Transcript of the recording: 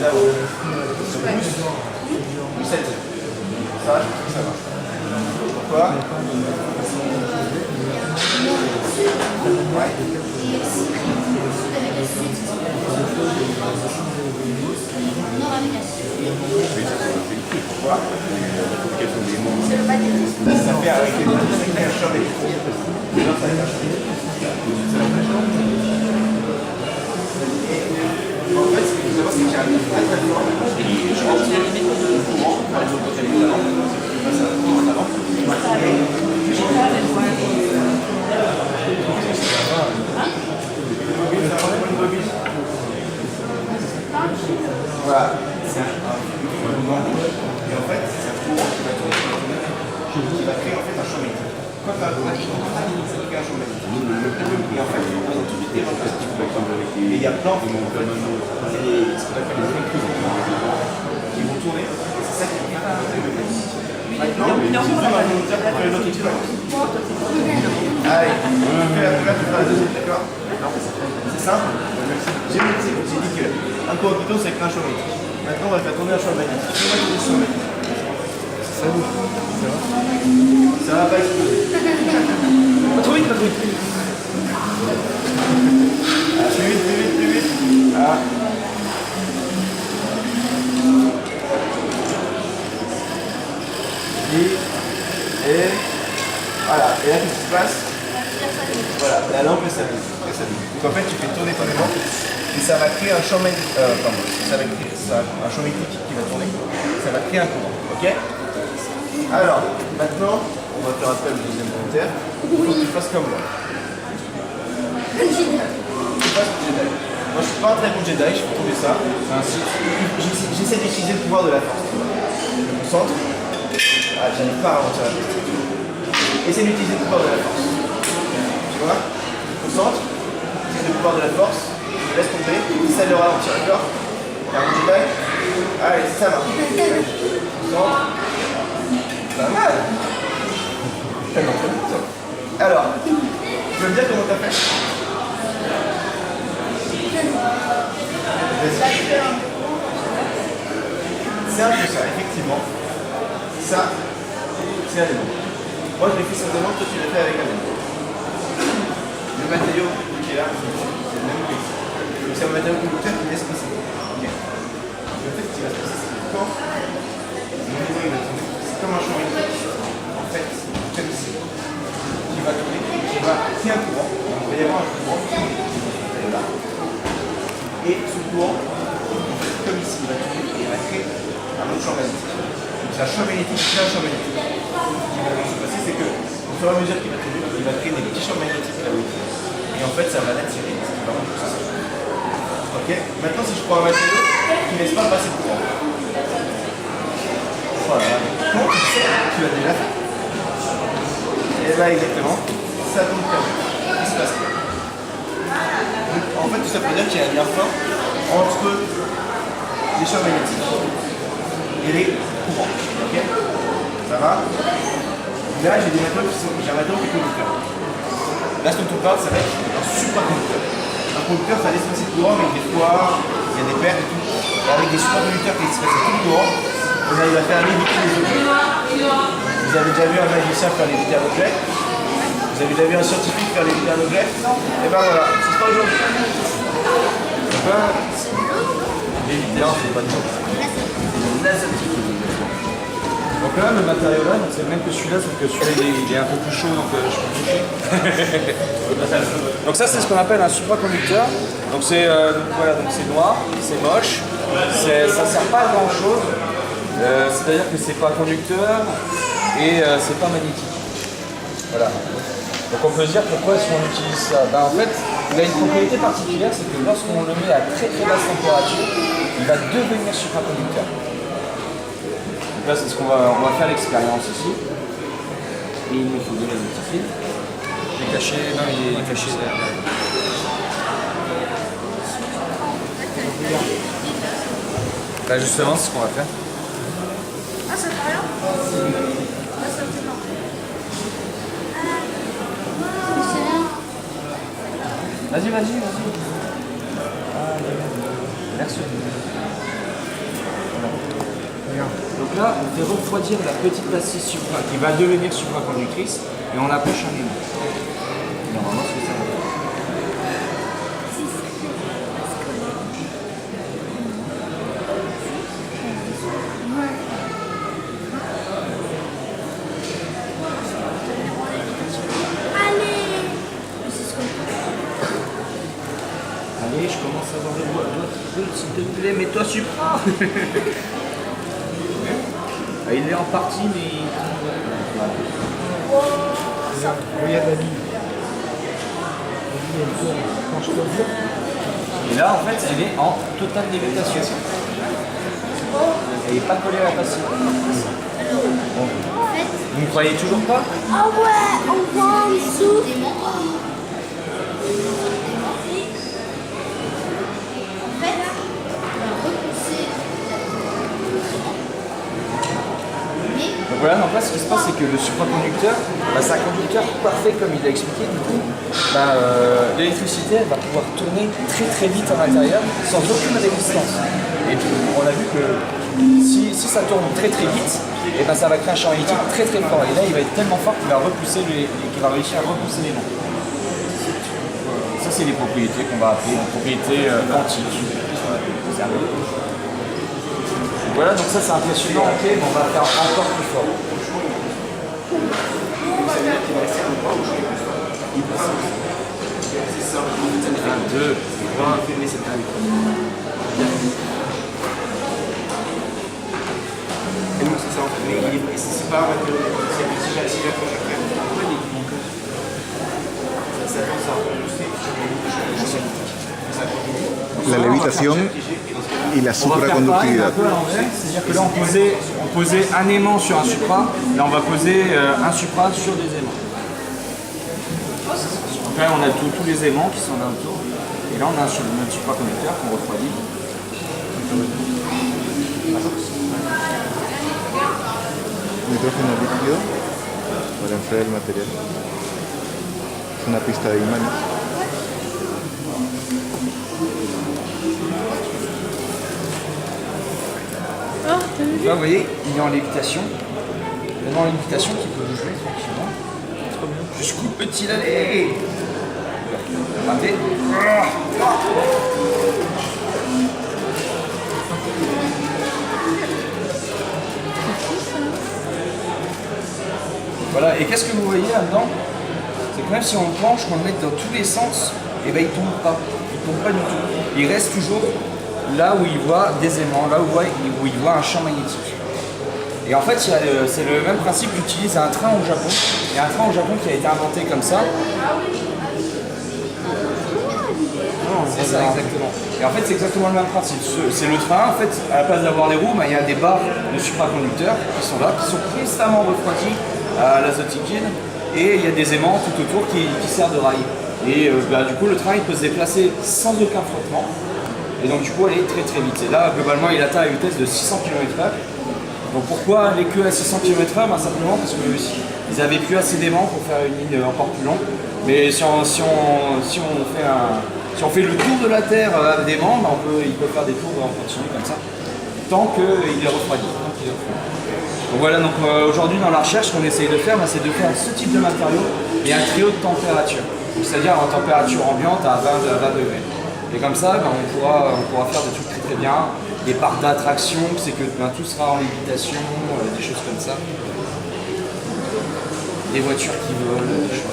là-haut se pousse, ou cette zone. Ça, je pense que ça marche. Pourquoi? Ouais. Pourquoi? Ça fait avec un champ électrique. Non, ça fait un champ électrique. En fait, ce qu'il faut savoir, c'est qu'il y a un très très fort. Je pense qu'il y a une limite de courant par les autres côtés de l'avant. Ça va en avant. Voilà, c'est un mouvement. Et en fait, c'est un courant qui va créer en fait un champ magnétique. Quand tu as un courant, ça crée un champ magnétique. Et en fait, il y a plein de ce qu'on appelle les électrons qui vont tourner. Et c'est ça qui va faire un magnétique. Maintenant, c'est deux magnétiseurs pour faire une autre expérience. Allez, là, tu feras la deuxième, d'accord? C'est simple. J'ai dit qu'un cohabitant, c'est un champ magnétique. Maintenant, on va faire tourner un champ magnétique. On va tourner un champ magnétique. Ça va? Ça va pas exploser. Pas trop vite, pas trop vite. Ah, plus vite, plus vite, plus vite. Ah. Et voilà. Et là, qu'est-ce qui se passe? Voilà, la lampe s'allume. Donc en fait, tu fais tourner ton aimant et ça va créer un champ magnétique. Ça va créer un champ magnétique qui va tourner. Ça va créer un courant. Ok? Alors, maintenant, on va faire appel au deuxième volontaire. Il faut que tu fasses comme moi. Tu fasses Jedi. Moi, je suis pas un très bon Jedi, je peux trouver ça. J'essaie d'utiliser le pouvoir de la force. Je me concentre. Ah, j'arrive pas à ralentir la piste. Essaie d'utiliser le pouvoir de la force. Tu vois? Je me concentre. Utilise le pouvoir de la force. Laisse tomber. Essaie de ralentir, d'accord? T'as un Jedi? Allez, ça marche. Concentre. Pas mal. Tellement très bien. Alors, tu veux me dire comment t'as fait? C'est un peu ça, effectivement. Ça, c'est un aimant. Moi, je l'ai fait sans aimant, toi, tu l'as fait avec un aimant. Le matériau qui est là, c'est le même que ici. Donc, c'est un matériau conducteur qui laisse passer. Okay. Le fait qu'il va se passer, c'est que quand mon aimant il va tourner, c'est comme un champ magnétique. En fait, comme ici, qui va tourner, qui va créer un courant. Il va y avoir un courant qui est là. Et ce courant, comme ici, il va tourner et il va créer un autre champ magnétique. Donc c'est un champ magnétique qui crée un champ magnétique. Ce qui va se passer, c'est que au fur et à mesure qu'il va tourner, il va créer des petits champs magnétiques là où il est. Et en fait, ça va l'attirer, ce qui va rendre tout ça. Ok? Maintenant, si je prends un matériau qui ne laisse pas passer le courant. Voilà. Quand tu sais, tu l'as déjà fait. Et là, exactement, ça tourne comme ça. Qu'est-ce qui se passe? En fait, tout ça veut dire qu'il y a un lien fort entre les champs magnétiques et les courants. Ok? Ça va? Là, j'ai un matériau qui est conducteur. Là, ce dont on parle, ça va être un supraconducteur. Un conducteur, ça laisse passer le courant, mais des fois, il y a des pertes et tout. Et avec des supraconducteurs qui laissent passer tout le courant, on arrive à faire léviter les objets. Vous avez déjà vu un magicien faire léviter un objet? Vous avez déjà vu un scientifique faire léviter un objet? Et ben voilà, ce sera aujourd'hui. Léviter, c'est pas de joke. Donc là, le matériau là, c'est le même que celui-là, sauf que celui-là il est un peu plus chaud, donc je peux toucher. Donc ça, c'est ce qu'on appelle un supraconducteur. Donc c'est voilà, donc c'est noir, c'est moche, ça sert pas à grand chose. C'est-à-dire que c'est pas conducteur et c'est pas magnétique. Voilà. Donc on peut se dire pourquoi est-ce qu'on utilise ça? En fait, il a une propriété particulière, c'est que lorsqu'on le met à très très basse température, il va devenir supraconducteur. Donc là, c'est ce qu'on va faire l'expérience ici. Et il me faut de la notifier. Il est caché, non, il est caché derrière. Là justement, c'est ce qu'on va faire. Ah, ça fait rien? Ah, ça me fait marrer. Vas-y. Merci. Donc là, on fait refroidir la petite pastille qui va devenir supraconductrice et on approche un aimant. Normalement, c'est ça. Allez, je commence à avoir les doigts qui brûlent, s'il te plaît, mets-toi supra. Ah, il est en partie, mais... Regarde la vie. Et là, en fait, elle est en totale lévitation. Elle n'est pas collée à la pastille. Bon. Vous ne croyez toujours pas? Ah ouais, on voit en dessous. Donc voilà, donc là ce qui se passe c'est que le supraconducteur, c'est un conducteur parfait comme il l'a expliqué, du coup l'électricité elle va pouvoir tourner très très vite à l'intérieur sans aucune résistance. Et puis, on a vu que si ça tourne très très vite, et ça va créer un champ magnétique très très fort. Et là il va être tellement fort qu'il va réussir à repousser les noms. Ça c'est les propriétés qu'on va appeler les propriétés quantiques. Voilà, donc ça c'est impressionnant, ok, mais on va faire encore plus fort. Un, deux, trois, mais c'est pas Et donc c'est ça en fait, mais c'est pas un matériau, si j'approche après, pourquoi il est ça tend à La levitación y la on va faire pareil, un supraconductividad. peu à l'envers, c'est-à-dire que là on posait un aimant sur un supra, là on va poser un supra sur des aimants. Donc là on a tous les aimants qui sont là autour, et là on a notre supraconducteur qu'on refroidit. Nitrógeno líquido para enfriar el material. Es una pista de imanes. Là vous voyez, il est en lévitation. Il est en lévitation qui peut bouger tranquillement. Jusqu'au petit allez. Raté. Voilà, et qu'est-ce que vous voyez là-dedans? C'est que même si on le penche, qu'on le mette dans tous les sens, et ben il tombe pas. Il tombe pas du tout. Il reste toujours là où il voit des aimants, là où il voit un champ magnétique. Et en fait, c'est le même principe qu'utilise un train au Japon. Il y a un train au Japon qui a été inventé comme ça. C'est ça, exactement. Et en fait, c'est exactement le même principe. C'est le train, en fait, à la place d'avoir des roues, il y a des barres de supraconducteurs qui sont là, qui sont constamment refroidis à l'azote liquide. Et il y a des aimants tout autour qui servent de rail. Et du coup, le train, il peut se déplacer sans aucun frottement. Et donc, du coup, aller très très vite. Et là, globalement, il atteint à une vitesse de 600 km/h. Donc, pourquoi aller que à 600 km/h? Simplement parce qu'ils n'avaient plus assez d'aimants pour faire une ligne encore plus longue. Mais si on fait le tour de la Terre avec des aimants, il peut faire des tours en continu comme ça, tant qu'il est refroidi. Donc voilà, donc aujourd'hui dans la recherche, ce qu'on essaye de faire, c'est de faire ce type de matériau et un très haute température. C'est-à-dire en température ambiante à 20 degrés. Et comme ça, on pourra faire des trucs très très bien. Des parcs d'attraction, c'est que tout sera en lévitation, des choses comme ça. Des voitures qui volent, des choses.